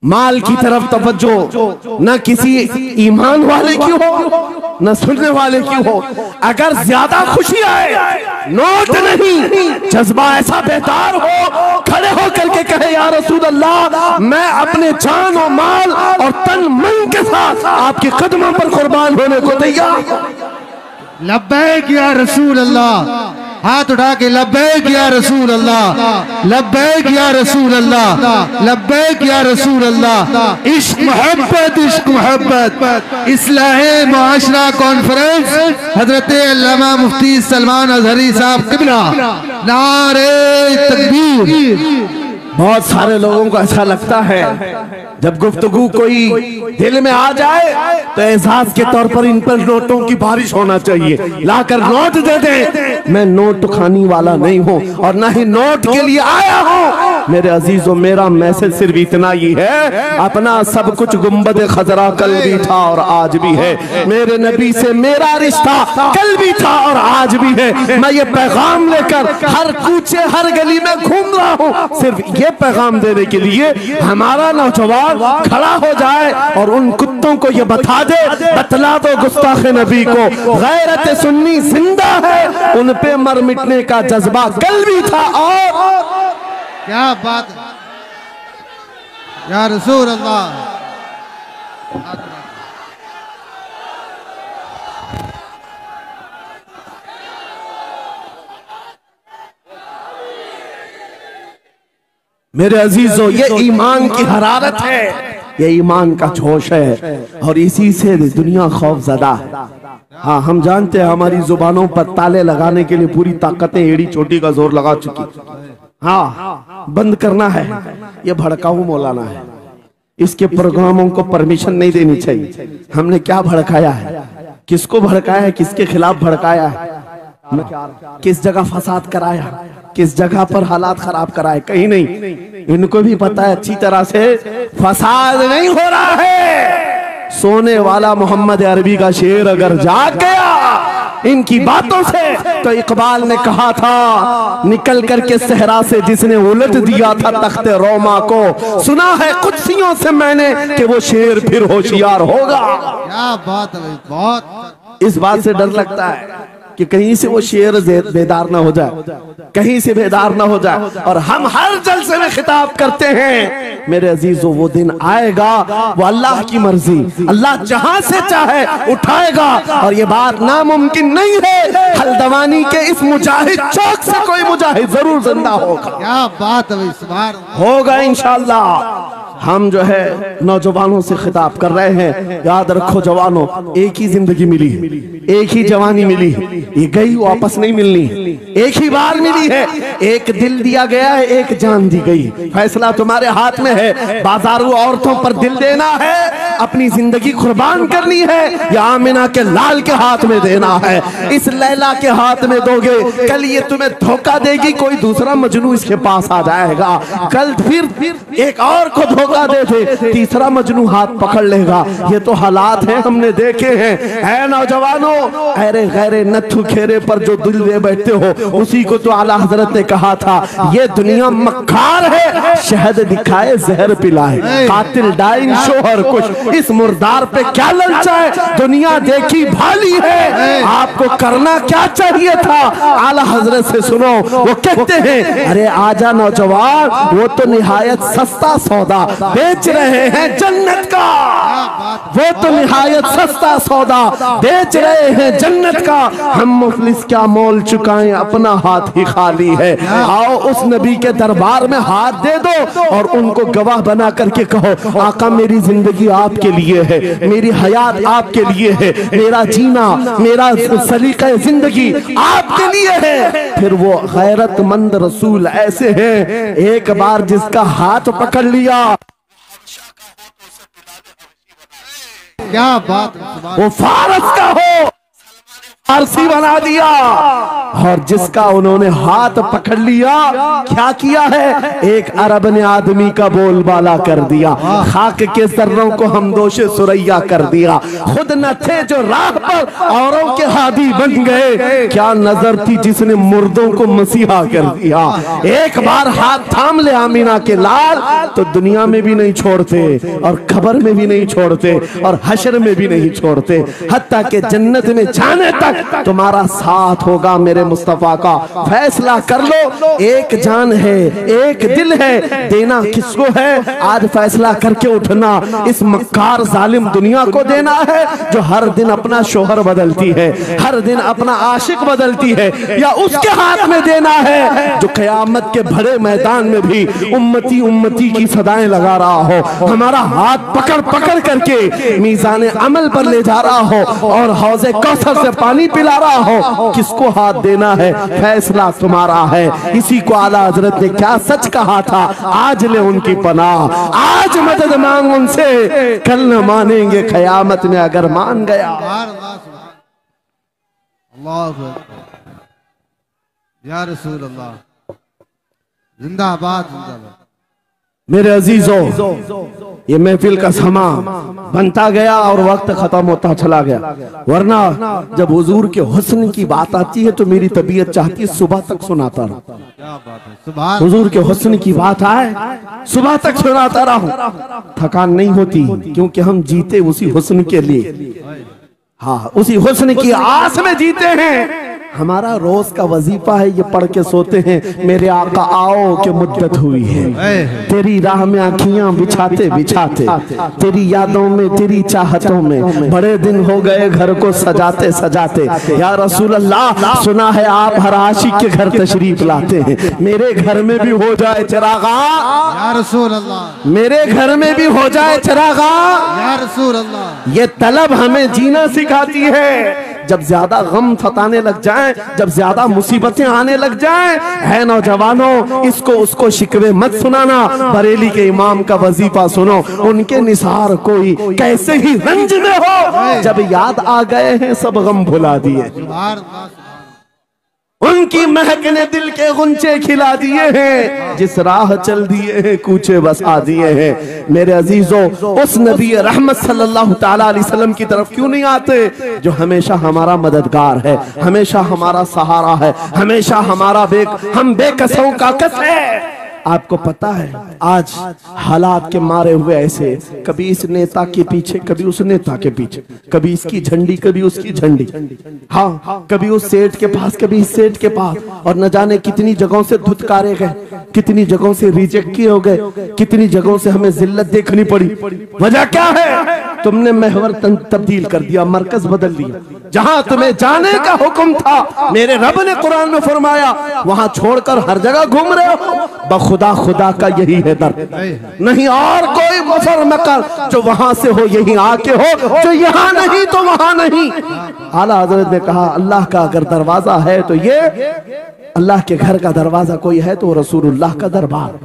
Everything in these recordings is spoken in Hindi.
माल की तरफ तवज्जो न किसी ईमान वाले की हो न सुनने वाले की हो। अगर ज्यादा खुशी आए नोट नहीं, जज्बा ऐसा बेदार हो, खड़े हो करके कहे या रसूल अल्लाह, मैं अपने जान और माल और तन मन के साथ आपके कदमों पर कुर्बान होने को तैयार। लब्बैक या रसूल अल्लाह, हाथ उठा के लब्बैक या रसूल अल्लाह, लब्बैक या रसूल अल्लाह, लब्बैक या रसूल अल्लाह। इश्क मोहब्बत, इश्क मोहब्बत। इस्लाहे मुआशरा कॉन्फ्रेंस हजरत अल्लामा मुफ्ती सलमान अजहरी साहब किबला, नारे तकबीर। बहुत सारे लोगों को ऐसा लगता है जब गुफ्तगू कोई दिल में आ जाए तो एहसास के तौर पर इन पर नोटों की बारिश होना चाहिए, लाकर नोट दे दे। मैं नोट खानी वाला नहीं हूँ और ना ही नोट के लिए आया हूँ। मेरे अजीजों, मेरा मैसेज सिर्फ इतना ही है, अपना सब कुछ गुंबद खजरा कल भी था और आज भी है। मेरे नबी से मेरा रिश्ता कल भी था और आज भी है। मैं ये पैगाम लेकर हर कूचे हर गली में घूम रहा हूँ, सिर्फ ये पैगाम देने के लिए हमारा नौजवान खड़ा हो जाए और उन कुत्तों को ये बता दे, बतला दो गुस्ताख नबी को, गैरत सुन्नी जिंदा है, उन पे मर मिटने का जज्बा कल भी था। और क्या बात या रसूल अल्लाह। मेरे अजीजों, ये ईमान की हरारत है, ये ईमान का जोश है और इसी से दुनिया खौफजदा है। हाँ, हम जानते हैं हमारी जुबानों पर ताले लगाने के लिए पूरी ताकतें एड़ी चोटी का जोर लगा चुकी। हाँ, बंद करना है, ये भड़काऊ मौलाना है, इसके प्रोग्रामों को परमिशन नहीं देनी चाहिए। हमने क्या भड़काया है, किसको भड़काया है, किसके खिलाफ भड़काया है, किस जगह फसाद कराया, किस जगह पर हालात खराब कराए, कहीं नहीं। इनको भी पता है अच्छी तरह से फसाद नहीं हो रहा है। सोने वाला मोहम्मद अरबी का शेर अगर जाग गया इनकी बातों से, तो इकबाल ने कहा था निकल करके सहरा से जिसने उलट दिया था तख्ते रोमा को, सुना है कुत्सियों से मैंने कि वो शेर फिर होशियार होगा। क्या बात है, बहुत इस बात से डर लगता है कि कहीं से वो शेर बेदार ना हो जाए, कहीं से बेदार ना हो जाए। और हम हर जलसे में खिताब करते हैं, मेरे अजीजों, वो दिन आएगा, वो अल्लाह की मर्जी, अल्लाह जहां से चाहे उठाएगा और ये बात नामुमकिन नहीं है। हल्द्वानी के इस मुजाहिद चौक से कोई मुजाहिद जरूर जिंदा होगा। क्या बात है, इस बार होगा इंशाअल्लाह। हम जो है नौजवानों से खिताब कर रहे हैं, याद रखो जवानों, एक ही जिंदगी मिली है, एक ही जवानी मिली है, ये गई वापस नहीं मिलनी, एक ही बार मिली है। एक दिल दिया गया है, एक जान दी गई, फैसला तुम्हारे हाथ में है। बाजारू औरतों पर दिल देना है, अपनी जिंदगी कुर्बान करनी है, या आमिना के लाल के हाथ में देना है। इस लैला के हाथ में दोगे, कल ये तुम्हें धोखा देगी, कोई दूसरा मजनू इसके पास आ जाएगा, कल फिर एक और को धोखा दे दे, तीसरा मजनू हाथ पकड़ लेगा। ये तो हालात हैं, हमने देखे हैं। ऐ नौजवानों, अरे गैरे नथु खेरे पर जो दिल दे बैठते हो, उसी को तो आला हजरत ने कहा था, ये दुनिया मक्कार है, शहद दिखाए जहर पिलाए, कातिल डाइन शोहर कुछ, इस मुर्दार पे क्या ललचाए, दुनिया देखी भाली है, आपको करना क्या चाहिए था। आला हजरत से सुनो, वो कहते हैं, अरे आजा नौजवान, वो तो निहायत सस्ता सौदा बेच रहे हैं जन्नत का, वो तो निहायत सस्ता सौदा बेच रहे हैं जन्नत का, हम मुफलिस क्या मोल चुकाएं, अपना हाथ ही खाली है। आओ उस नबी के दरबार में हाथ दे दो और उनको गवाह बना करके कहो, आका मेरी जिंदगी आपके लिए है, मेरी हयात आपके लिए है, मेरा जीना, मेरा सलीका जिंदगी आपके लिए है। फिर वो गैरतमंद रसूल ऐसे हैं, एक बार जिसका हाथ पकड़ लिया, क्या बात, वो फारस का हो, फारसी बना दिया, और जिसका उन्होंने हाथ पकड़ लिया क्या किया है, एक अरब ने आदमी का बोलबाला कर दिया, खाक के सर्रों को हमदोशे सुरैया कर दिया। खुद न थे जो राह पर औरों के हादी बन गए, क्या नजर थी जिसने मुर्दों को मसीहा कर दिया। एक बार हाथ थाम ले आमीना के लाल तो दुनिया में भी नहीं छोड़ते, और खबर में भी नहीं छोड़ते, और हशर में भी नहीं छोड़ते, हत्ता के जन्नत में जाने तक तुम्हारा साथ होगा। मेरे मुस्तफा का फैसला कर लो, एक जान है, एक दिल है, देना किसको है, आज फैसला करके उठना। इस मक्कार जालिम दुनिया को देना है जो हर दिन अपना शोहर बदलती है, हर दिन अपना आशिक बदलती है, या उसके हाथ में देना है जो कयामत के बड़े मैदान में भी उम्मती उम्मती की सदाएं लगा रहा हो, हमारा हाथ पकड़ पकड़ करके मीज़ान अमल पर ले जा रहा हो, और हौज़े कौसर से पानी पिला रहा हो। किसको हाथ देना है, फैसला तुम्हारा है। इसी को आला हजरत ने क्या सच कहा था, आज ले उनकी पनाह, आज मदद मांग उनसे, कल न मानेंगे कयामत में अगर मान गया। या रसूल अल्लाह, जिंदाबाद जिंदाबाद। मेरे अजीजों, ये महफिल का समा बनता गया और वक्त खत्म होता चला गया, वरना जब हुजूर के हुस्न की बात आती है तो मेरी तबीयत चाहती है सुबह तक सुनाता रहूं। क्या बात है, सुभान। हुजूर के हुस्न की बात आए सुबह तक सुनाता रहूं, थकान नहीं होती, क्योंकि हम जीते उसी हुस्न के लिए, हाँ उसी हुस्न की आस में जीते हैं। हमारा रोज का वजीफा है, ये पढ़ के सोते हैं, मेरे आका आओ कि मुद्दत हुई है, तेरी राह में आँखियां बिछाते बिछाते, तेरी यादों में तेरी चाहतों में बड़े दिन हो गए घर को सजाते सजाते। या रसूल अल्लाह, सुना है आप हर आशिक के घर तशरीफ लाते हैं, मेरे घर में भी हो जाए चिरागा, या रसूल अल्लाह, मेरे घर में भी हो जाए चिरागा, या रसूल अल्लाह। ये तलब हमें जीना सिखाती है। जब ज्यादा गम सताने लग जाएं, जब ज्यादा मुसीबतें आने लग जाएं, है नौजवानों, इसको उसको शिकवे मत सुनाना, बरेली के इमाम का वजीफा सुनो, उनके निसार कोई कैसे ही रंज में हो, जब याद आ गए हैं सब गम भुला दिए, उनकी महक ने दिल के गुंचे खिला दिए हैं, जिस राह चल दिए हैं कूचे बसा दिए हैं। मेरे अजीजों, उस नबी रहमत सल्लल्लाहु ताला अलैहि वसल्लम की तरफ क्यों नहीं आते जो हमेशा हमारा मददगार है, हमेशा हमारा सहारा है, हमेशा हमारा हम बेकसों का कस है। आपको पता है आज हालात के मारे हुए ऐसे, कभी इस नेता के पीछे, कभी उस नेता के पीछे, कभी इसकी झंडी कभी उसकी झंडी, हाँ कभी उस सेठ के पास कभी इस सेठ के पास, और न जाने कितनी जगहों से धुतकारे गए, कितनी जगहों से रिजेक्ट किए हो गए, कितनी जगहों से हमें जिल्लत देखनी पड़ी। वजह क्या है? तुमने महवर तब्दील कर दिया, मरकज बदल दिया। जहां तुम्हें जाने का हुक्म था, मेरे रब ने कुरान में फरमाया, वहां छोड़कर हर जगह घूम रहे हो। बखुदा खुदा का यही है दर, नहीं और कोई मफर मकर, जो वहां से हो यही आके हो, जो यहाँ नहीं तो वहां नहीं। आला हजरत ने कहा, अल्लाह का अगर दरवाजा है तो ये अल्लाह के घर का दरवाजा कोई है तो रसूलुल्लाह का दरबार।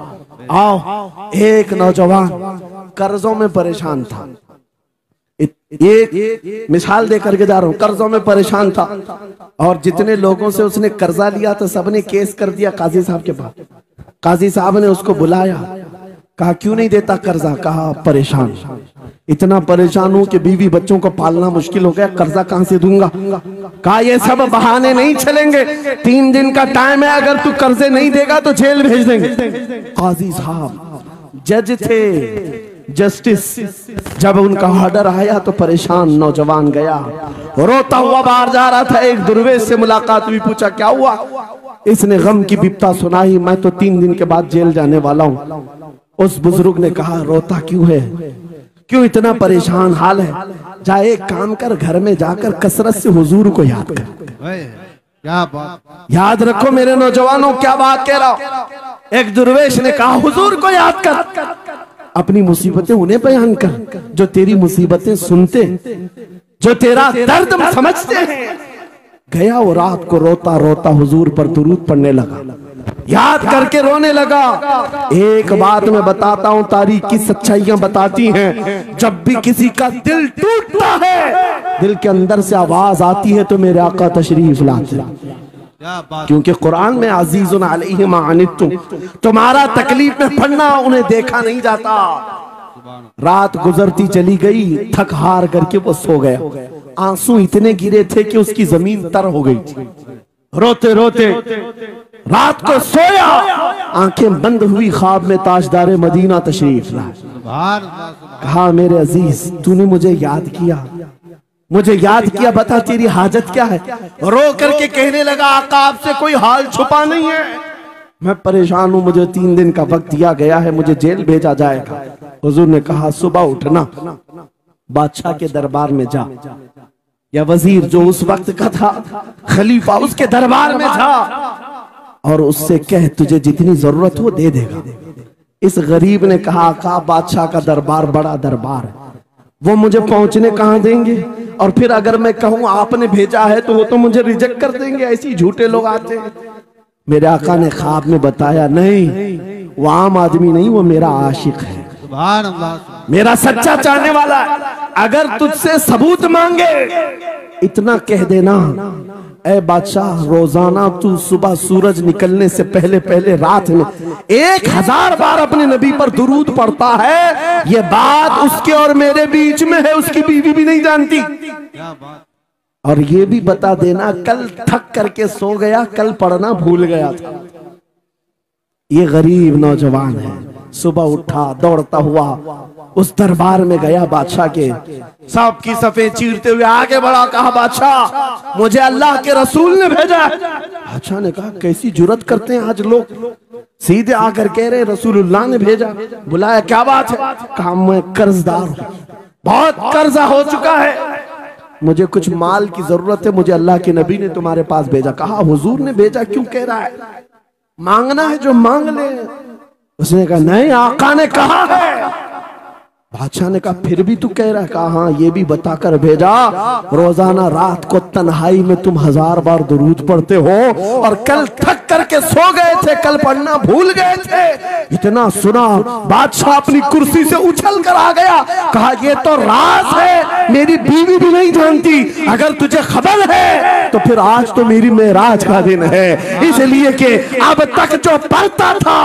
आओ, एक नौजवान कर्जों में परेशान था, एक मिसाल दे करके जा रहा हूं, कर्जों में परेशान था, और जितने लोगों से उसने कर्जा लिया तो सबने केस कर दिया काजी साहब के पास। काजी साहब ने उसको बुलाया, कहा क्यों नहीं देता कर्जा? कहा परेशान, इतना परेशान हूं कि बीवी बच्चों को पालना मुश्किल हो गया, कर्जा कहां से दूंगा? कहा ये सब बहाने नहीं चलेंगे, 3 दिन का टाइम है, अगर तू कर्जे नहीं देगा तो जेल भेज देंगे। काजी साहब जज थे, जस्टिस, जब उनका ऑर्डर आया तो परेशान नौजवान गया, रोता हुआ बाहर जा रहा था। एक दुर्वेश से मुलाकात हुई, पूछा क्या हुआ? इसने गम की बिपता सुनाई, मैं तो 3 दिन के बाद जेल जाने वाला हूं। उस बुजुर्ग ने कहा, रोता क्यों है, क्यों इतना परेशान हाल है? जा एक काम कर, घर में जाकर कसरत से हुजूर को याद कर। क्या बात, याद रखो मेरे नौजवानों, क्या बात कह रहा हूं। एक दुर्वेश ने कहा, हुजूर को याद कर, अपनी मुसीबतें उन्हें बयान कर जो तेरी मुसीबतें सुनते, जो तेरा दर्द समझते हैं। गया वो रात को रोता रोता हुजूर पर दुरूद पढ़ने लगा। याद करके रोने लगा। एक बात मैं बताता हूं, तारीख की सच्चाइयां बताती हैं, जब भी किसी का दिल टूटता है, दिल के अंदर से आवाज आती है तो मेरे आका तशरीफ लाते हैं। क्योंकि कुरान में अजीजुन अलैहि मा अनित्तुम, तुम्हारा तकलीफ में पड़ना उन्हें देखा नहीं जाता। रात गुजरती चली गई, थक हार करके वो सो गया। आंसू इतने गिरे थे कि उसकी जमीन तर हो गई थी। रोते रोते रात को सोया, आंखें बंद हुई, ख्वाब में ताजदारे मदीना तशरीफ लाए। कहा मेरे अजीज, तूने मुझे याद किया, मुझे याद किया, बता तेरी हाजत क्या है। रो करके कहने लगा, आका आपसे कोई हाल छुपा नहीं है, मैं परेशान हूं, मुझे 3 दिन का वक्त दिया गया है, मुझे जेल भेजा जाएगा। हुजूर ने कहा सुबह उठना, बादशाह के दरबार में जा, या वजीर जो उस वक्त का था, खलीफा, उसके दरबार में जा और उससे कह तुझे जितनी जरूरत हो दे देगा। इस गरीब ने कहा, आका बादशाह का दरबार बड़ा दरबार है, वो मुझे पहुंचने कहां देंगे, और फिर अगर मैं कहूं आपने भेजा है तो वो तो मुझे रिजेक्ट कर देंगे, ऐसे ही झूठे लोग आते हैं। मेरे आका ने ख्वाब में बताया, नहीं वो आम आदमी नहीं, वो मेरा आशिक है, मेरा सच्चा चाहने वाला है। अगर तुझसे सबूत मांगे इतना कह देना, ऐ बादशाह रोजाना तू सुबह सूरज निकलने से पहले पहले रात में 1000 बार अपने नबी पर दुरूद पढ़ता है, ये बात उसके और मेरे बीच में है, उसकी बीवी भी नहीं जानती। और ये भी बता देना, कल थक करके सो गया, कल पढ़ना भूल गया था। ये गरीब नौजवान है, सुबह उठा, दौड़ता हुआ उस दरबार में गया बादशाह के, सबकी सफेद चीरते हुए आगे बढ़ा, कहा बादशाह मुझे अल्लाह के रसूल ने भेजा। बादशाह ने कहा कैसी जुर्रत करते हैं आज लोग, सीधे आकर कह रहे रसूलुल्लाह ने भेजा। बुलाया, क्या बात है? कहा मैं कर्जदार हूं, बहुत कर्जा हो चुका है, मुझे कुछ माल की जरूरत है, मुझे अल्लाह के नबी ने तुम्हारे पास भेजा। कहा हुजूर ने भेजा, क्यों कह रहा है, मांगना है जो मांग ले। उसने कहा नहीं, आका ने कहा है। बादशाह ने कहा फिर भी तू कह रहा है? कहा हाँ, ये भी बताकर भेजा, रोजाना रात को तन्हाई में तुम 1000 बार दुरूद पढ़ते हो, और कल थक करके सो गए थे, कल पढ़ना भूल गए थे। इतना सुना बादशाह अपनी कुर्सी से उछल कर आ गया, कहा ये तो राज है, मेरी बीवी भी नहीं जानती, अगर तुझे खबर है तो फिर आज तो मेरी मेराज का दिन है, इसलिए कि अब तक जो पढ़ता था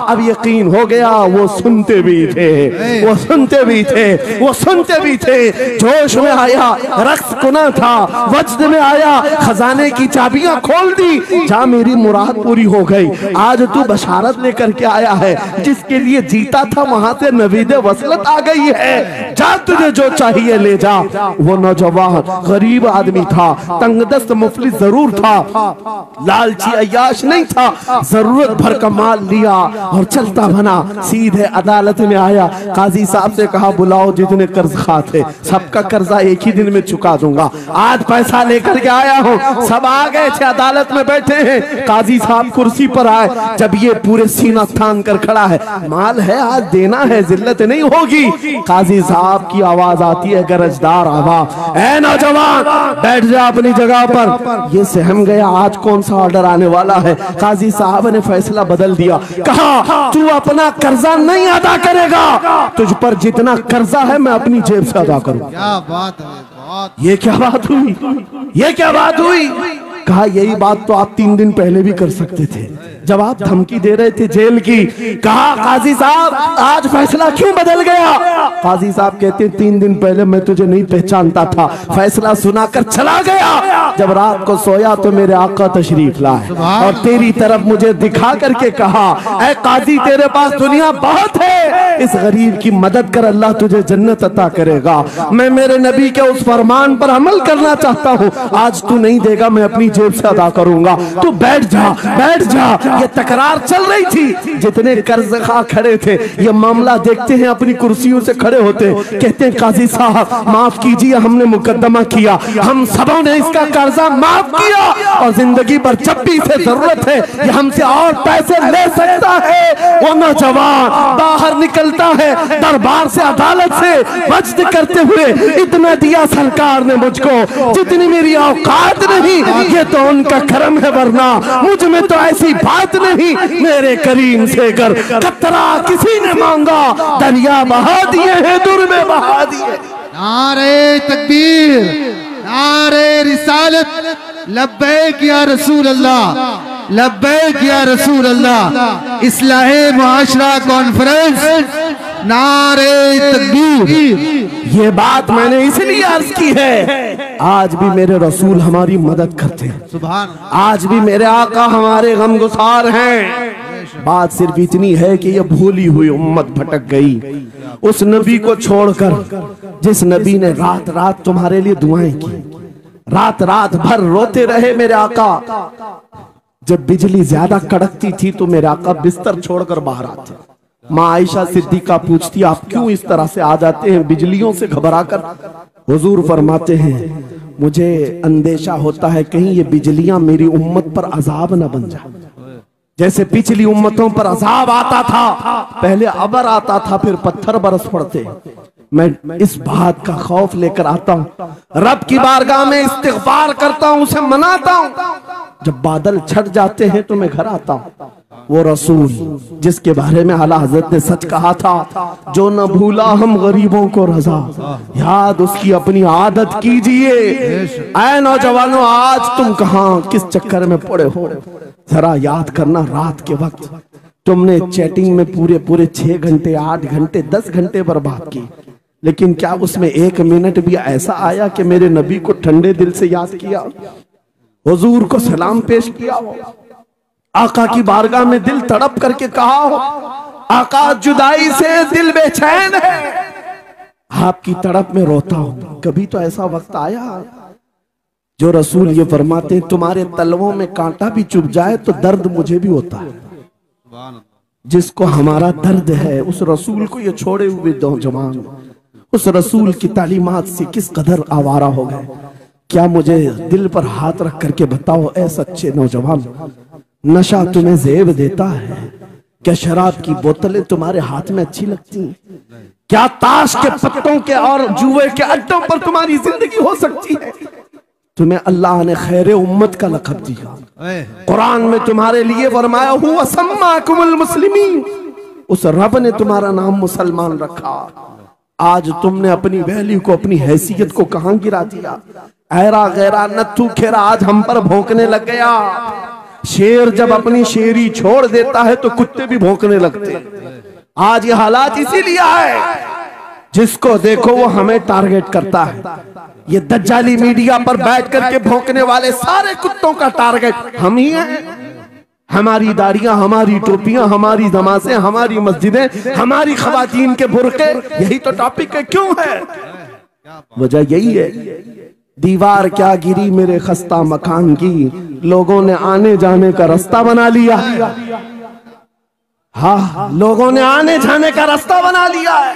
अब यकीन हो गया, वो सुनते भी थे, वो सुनते भी थे, वो सुनते भी थे। जोश में आया, रक्स कुना था, वजद में आया, खजाने की चाबियां खोल दी, जा मेरी मुराद पूरी हो गई। आज तू बशारत लेकर के आया है, जिसके लिए जीता था वहां से नवीद वसलत आ गई है, जा तुझे जो चाहिए ले जा। वो नौजवान गरीब आदमी था, तंगदस्त मुफलिस जरूर था, लालची अय्याश नहीं था, जरूरत भर का माल लिया और चलता बना, सीधे अदालत में आया। काजी साहब से कहा बुलाओ जितने कर्ज खा थे, सबका कर्जा एक ही दिन में चुका दूंगा, आज पैसा लेकर के आया हूँ। सब आ गए थे, अदालत में बैठे हैं, काजी साहब कुर्सी पर आए, जब ये पूरे सीना थान कर खड़ा है, माल है आज देना है, जिल्लत नहीं होगी। काजी साहब की आवाज आती है, गरजदार आवाज, ऐ नौजवान बैठ जा अपनी जगह पर। ये सहम गया, आज कौन सा ऑर्डर आने वाला है। काजी साहब ने फैसला बदल दिया, कहा तू अपना कर्जा नहीं अदा करेगा, तुझ पर जितना कर्जा है मैं अपनी जेब से अदा करूं। क्या बात है, ये क्या बात हुई, ये क्या बात हुई? कहा यही बात तो आप 3 दिन पहले भी कर सकते थे, जब आप धमकी दे रहे थे जेल की। कहा काजी साहब आज फैसला क्यों बदल गया? काजी साहब कहते 3 दिन पहले मैं तुझे नहीं पहचानता था, फैसला सुनाकर चला गया, जब रात को सोया तो मेरे आका तशरीफ लाए और तेरी तरफ मुझे दिखा करके कहा, ऐ काजी तेरे पास दुनिया बहुत है, इस गरीब की मदद कर, अल्लाह तुझे जन्नत अता करेगा। मैं मेरे नबी के उस फरमान पर अमल करना चाहता हूँ, आज तू नहीं देगा मैं अपनी जेब से अदा करूंगा, तू बैठ जा, बैठ जा। ये तकरार चल रही थी, जितने कर्ज खा खड़े थे ये मामला देखते हैं, अपनी कुर्सियों से खड़े होते, कहते हैं काजी साहब माफ कीजिए, हमने मुकदमा किया, हम सबों ने इसका कर्जा माफ किया, और जिंदगी भर जब भी इसे जरूरत है ये हमसे और पैसे ले सकता है। वो नौजवान बाहर निकलता है दरबार से, अदालत से वज्द करते हुए, इतना दिया सरकार ने मुझको जितनी मेरी औकात नहीं, ये तो उनका करम है, वरना मुझ में तो ऐसी बात नहीं। मेरे करीम से कर कतरा किसी ने मांगा, दरिया बहा दिए हैं, दुर में बहा दिए। नारे तकबीर, नारे रिसालत, लब्बैक या रसूल अल्लाह, लब्बैक या रसूल अल्लाह। इस्लाहे मुआशरा कॉन्फ्रेंस, नारे तकबीर। ये बात मैंने इसलिए अर्ज की है, आज भी मेरे रसूल हमारी मदद करते हैं, सुभान, आज भी मेरे आका हमारे गमगुसार हैं। बात सिर्फ इतनी है कि ये भूली हुई उम्मत भटक गई उस नबी को छोड़कर जिस नबी ने रात रात तुम्हारे लिए दुआएं की, रात रात भर रोते रहे मेरे आका। जब बिजली ज्यादा कड़कती थी तो मेरे आका बिस्तर छोड़कर बाहर आते। माँ आयशा सिद्दीका पूछती, आप क्यों इस तरह से आ जाते हैं बिजलियों से घबराकर? हुजूर फरमाते हैं, मुझे अंदेशा होता है कहीं ये बिजलियां मेरी उम्मत पर अजाब न बन जाए। जैसे पिछली उम्मतों पर अजाब आता था, पहले अबर आता था, फिर पत्थर बरस पड़ते। मैं इस बात का खौफ लेकर आता हूँ, रब की बारगाह में इस्तिग़फार करता हूँ, उसे मनाता हूँ। जब बादल छट जाते हैं तो मैं घर आता हूँ। वो रसूल जिसके बारे में आला हज़रत ने सच कहा था, जो न भूला हम गरीबों को रजा, याद उसकी अपनी आदत कीजिए। ऐ नौजवानों, आज तुम कहाँ किस चक्कर में पड़े हो, जरा याद करना। रात के वक्त तुमने चैटिंग में पूरे पूरे 6 घंटे, 8 घंटे, 10 घंटे बर्बाद की, लेकिन क्या उसमें 1 मिनट भी ऐसा आया कि मेरे नबी को ठंडे दिल से याद किया, हुजूर को सलाम पेश किया हो, आका की बारगाह में दिल तड़प करके कहा हो, आका जुदाई से दिल बेचैन है, आपकी तड़प में रोता हूं। कभी तो ऐसा वक्त आया जो रसूल ये फरमाते, तुम्हारे तलवों में कांटा भी चुभ जाए तो दर्द मुझे भी होता है। जिसको हमारा दर्द है उस रसूल को ये छोड़े हुए नौजवान उस रसूल की तालीमात से किस कदर आवारा हो गए। क्या मुझे दिल पर हाथ रख करके बताओ, ऐ सच्चे नौजवान, नशा तुम्हें ज़ेब देता है? क्या शराब की बोतलें तुम्हारे हाथ में अच्छी लगती? क्या ताश के पत्तों के और जुए के अड्डों पर तुम्हारी जिंदगी हो सकती है? तुम्हें अल्लाह ने खैर उम्मत का लक़ब दिया, कुरान में तुम्हारे लिए फरमाया हुआ सम्माकुमुल मुस्लिमीन, उस रब ने तुम्हारा नाम मुसलमान रखा। आज तुमने अपनी वैल्यू को, अपनी हैसियत को कहां गिरा दिया? ऐरा गैरा नत्थू खेरा आज हम पर भौंकने लग गया। शेर जब अपनी शेरी छोड़ देता है तो कुत्ते भी भौंकने लगते। आज ये हालात इसीलिए है, जिसको देखो वो हमें टारगेट करता है। ये दज्जाली मीडिया पर बैठ करके भौंकने वाले सारे कुत्तों का टारगेट हम ही हैं। हमारी दाढ़ियां, हमारी टोपियां, हमारी नमाज़ें, हमारी मस्जिदें, हमारी खवातीन के बुर्के, यही तो टॉपिक है। क्यों है? वजह यही है, दीवार क्या गिरी मेरे खस्ता मकान की, लोगों ने आने जाने का रास्ता बना लिया। हाँ, लोगों ने आने जाने का रास्ता बना लिया है।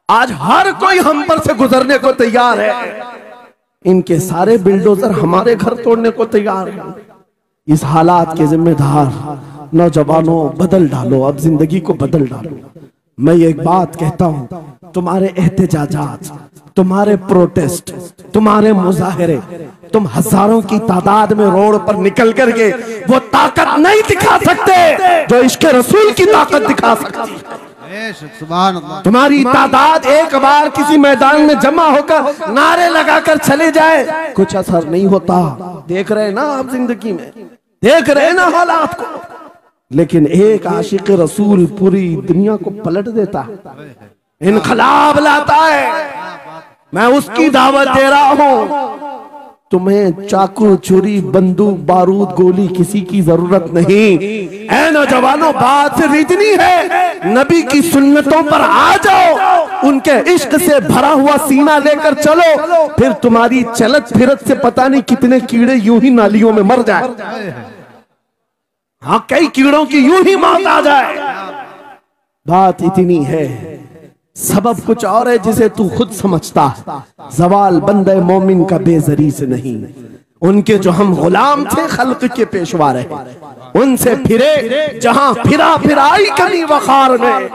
आज हर कोई हम पर से गुजरने को तैयार है। इनके सारे बिल्डोजर हमारे घर तोड़ने को तैयार है। इस हालात के जिम्मेदार नौजवानों, बदल डालो, अब जिंदगी को बदल डालो। मैं एक बात कहता हूं, तुम्हारे एहतजाजात, तुम्हारे प्रोटेस्ट, तुम्हारे मुजाहरे, तुम हजारों की तादाद में रोड पर निकल करके वो ताकत नहीं दिखा सकते जो इश्क रसूल की ताकत दिखा सकती है। तुम्हारी तादाद एक बार किसी मैदान में जमा होकर नारे लगाकर चले जाए, कुछ असर नहीं होता। देख रहे ना आप जिंदगी में, देख रहे ना हालात को। लेकिन एक आशिक रसूल पूरी दुनिया को पलट देता है, इनकलाब लाता है। मैं उसकी दावत दे रहा हूं। तुम्हें चाकू, छुरी, बंदूक, बारूद, गोली किसी की जरूरत नहीं। ऐ नौजवानों, बात सिर्फ इतनी है, नबी की सुन्नतों पर आ जाओ, उनके इश्क से भरा हुआ सीना लेकर चलो, फिर तुम्हारी चलत फिरत से पता नहीं कितने कीड़े यूं ही नालियों में मर जाए। हाँ, कई कीड़ों की यूं ही मौत आ जाए। बात इतनी है, सबब कुछ और है जिसे तू खुद समझता है। जवाल बंदे मोमिन का बेजरी से नहीं, उनके जो हम गुलाम थे खल्क के पेशवा रहे, उनसे फिरे जहां फिरा फिराई कमी वखार में।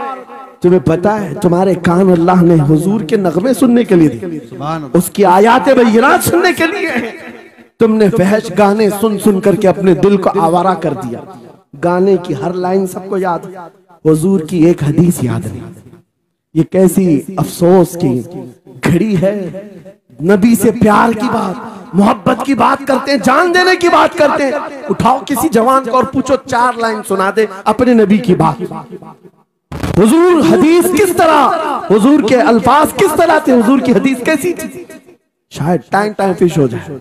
तुम्हें पता है तुम्हारे कान अल्लाह ने हुजूर के नगमे सुनने के लिए दिए, उसकी आयाते बय्यिनात सुनने के लिए। तुमने फहश गाने सुन सुन करके अपने दिल को आवारा कर दिया। गाने की हर लाइन सबको याद, हुजूर की एक हदीस याद नहीं। ये कैसी अफसोस की घड़ी है। नबी से प्यार की बात, मोहब्बत की बात करते हैं, जान देने की बात करते हैं। उठाओ किसी जवान को और पूछो 4 लाइन सुना दे अपने नबी की बात। हुजूर हदीस किस तरह, हुजूर के अल्फाज किस तरह थे, हुजूर की हदीस कैसी थी, शायद टाइम टाइम फिश हो जाए।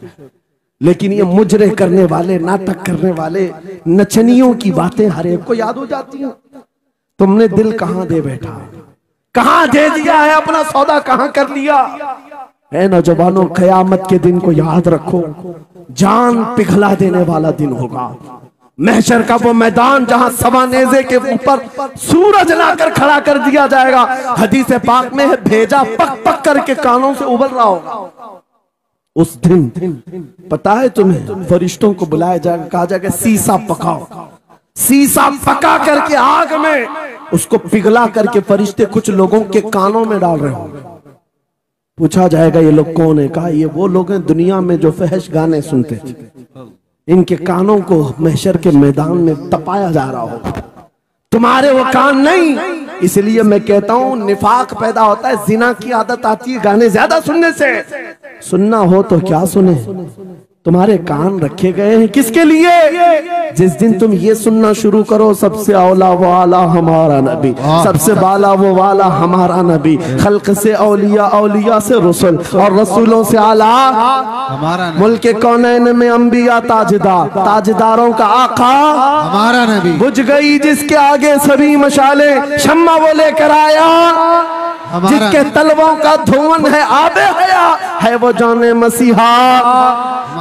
लेकिन ये मुजरे करने वाले, नाटक करने वाले, नचनियों की बातें हर एक को याद हो जाती हैं। तुमने दिल कहां दे बैठा, कहां दे दिया है, अपना सौदा कहां कर लिया है। नौजवानों, कयामत के दिन को याद रखो, जान पिघला देने वाला दिन होगा। महशर का वो मैदान जहां सवा नेज़े के ऊपर सूरज लाकर खड़ा कर दिया जाएगा। हदीस पाक में है, भेजा पक पक करके कानों से उबल रहा होगा। उस दिन पता है तुम्हें, फरिश्तों को बुलाया जाएगा, कहा जाएगा सीसा पकाओ। सीसा पका करके आग में उसको पिघला करके फरिश्ते कुछ लोगों के कानों में डाल रहे होंगे। पूछा जाएगा ये लोग कौन है? कहा ये वो लोग हैं दुनिया में जो फहश गाने सुनते थे, इनके कानों को महशर के मैदान में तपाया जा रहा होगा। तुम्हारे वो कान नहीं। इसलिए मैं कहता हूं निफाक पैदा होता है, जिना की आदत आती है गाने ज्यादा सुनने से। सुनना हो तो क्या सुने, तुम्हारे कान रखे गए हैं किसके लिए? जिस दिन तुम ये सुनना शुरू करो, सबसे औला वाला हमारा नबी, सबसे बाला वो वाला हमारा नबी, खल्क से औलिया, औलिया से रसूल, और रसूलों से आला हमारा, मुल्क कौनैन में अंबिया ताजदार, ताजदारों का आका हमारा नबी। बुझ गई जिसके आगे सभी मशाले, शम्मा वो लेकर आया, जिसके तलवों का धुआं है आबे हया, है वो जाने मसीहा।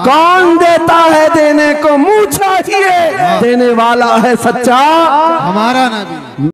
कौन देता है देने को मुँह चाहिए, देने वाला है सच्चा हमारा नबी।